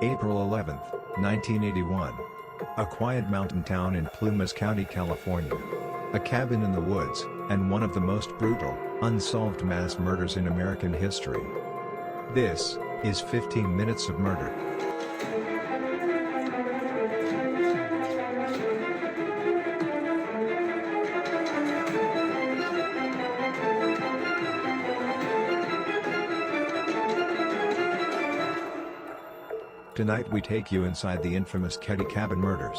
April 11, 1981. A quiet mountain town in Plumas County, California. A cabin in the woods, and one of the most brutal, unsolved mass murders in American history. This is 15 Minutes of Murder. Tonight we take you inside the infamous Keddie cabin murders.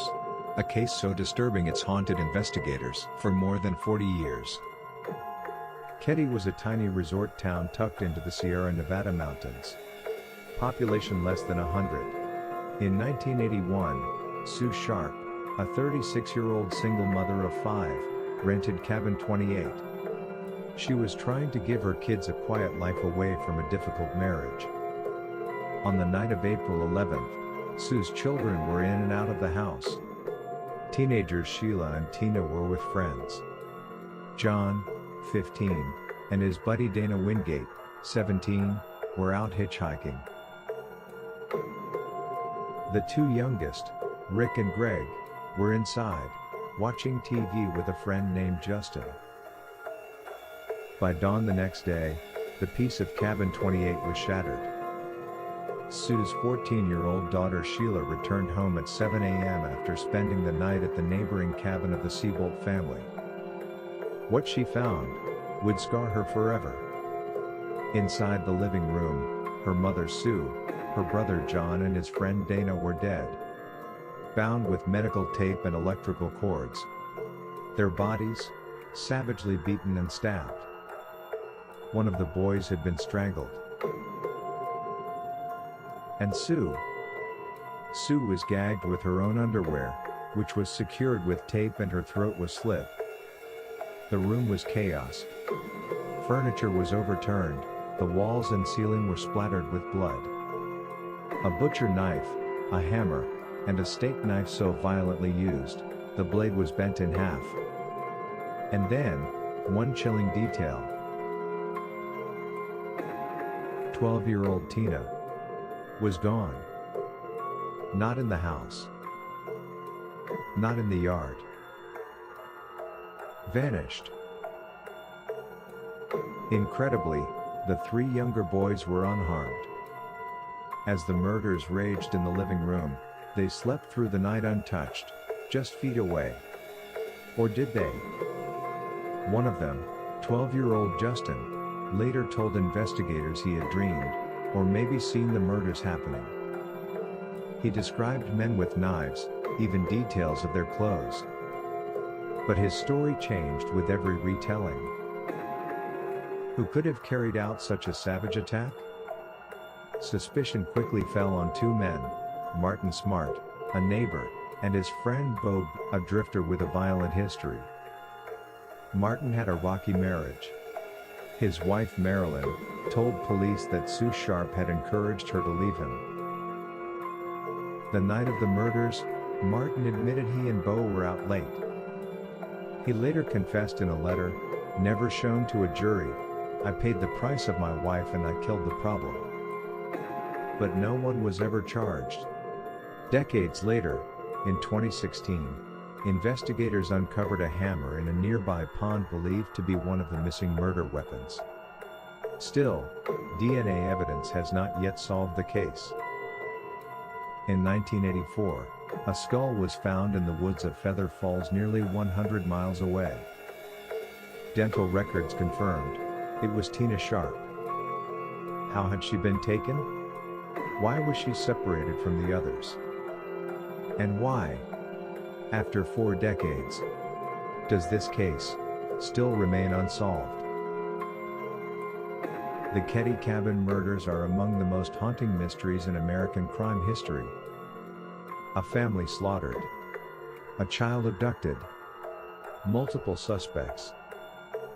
A case so disturbing it's haunted investigators for more than 40 years. Keddie was a tiny resort town tucked into the Sierra Nevada mountains. Population less than 100. In 1981, Sue Sharp, a 36-year-old single mother of 5, rented cabin 28. She was trying to give her kids a quiet life away from a difficult marriage. On the night of April 11th, Sue's children were in and out of the house. Teenagers Sheila and Tina were with friends. John, 15, and his buddy Dana Wingate, 17, were out hitchhiking. The two youngest, Rick and Greg, were inside, watching TV with a friend named Justin. By dawn the next day, the peace of cabin 28 was shattered. Sue's 14-year-old daughter Sheila returned home at 7 a.m. after spending the night at the neighboring cabin of the Seabolt family. What she found would scar her forever. Inside the living room, her mother Sue, her brother John and his friend Dana were dead, bound with medical tape and electrical cords. Their bodies, savagely beaten and stabbed. One of the boys had been strangled. And Sue was gagged with her own underwear, which was secured with tape, and her throat was slit. The room was chaos. Furniture was overturned, the walls and ceiling were splattered with blood. A butcher knife, a hammer, and a steak knife so violently used, the blade was bent in half. And then, one chilling detail. 12-year-old Tina was gone. Not in the house. Not in the yard. Vanished. Incredibly, the three younger boys were unharmed. As the murders raged in the living room, they slept through the night untouched, just feet away. Or did they? One of them, 12-year-old Justin, later told investigators he had dreamed, or maybe seen the murders happening. He described men with knives, even details of their clothes. But his story changed with every retelling. Who could have carried out such a savage attack? Suspicion quickly fell on two men, Martin Smart, a neighbor, and his friend Bob, a drifter with a violent history. Martin had a rocky marriage. His wife Marilyn told police that Sue Sharp had encouraged her to leave him. The night of the murders, Martin admitted he and Bo were out late. He later confessed in a letter, never shown to a jury, "I paid the price of my wife and I killed the problem." But no one was ever charged. Decades later, in 2016, investigators uncovered a hammer in a nearby pond believed to be one of the missing murder weapons. Still, DNA evidence has not yet solved the case. In 1984, a skull was found in the woods of Feather Falls nearly 100 miles away. Dental records confirmed it was Tina Sharp. How had she been taken? Why was she separated from the others? And why, after 4 decades, does this case still remain unsolved? The Keddie cabin murders are among the most haunting mysteries in American crime history. A family slaughtered. A child abducted. Multiple suspects.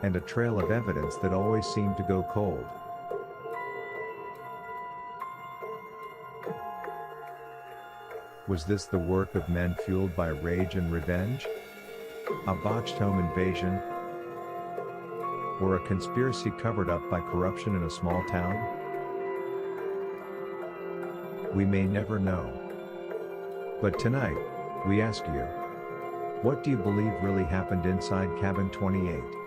And a trail of evidence that always seemed to go cold. Was this the work of men fueled by rage and revenge? A botched home invasion? Or a conspiracy covered up by corruption in a small town? We may never know. But tonight, we ask you, what do you believe really happened inside cabin 28?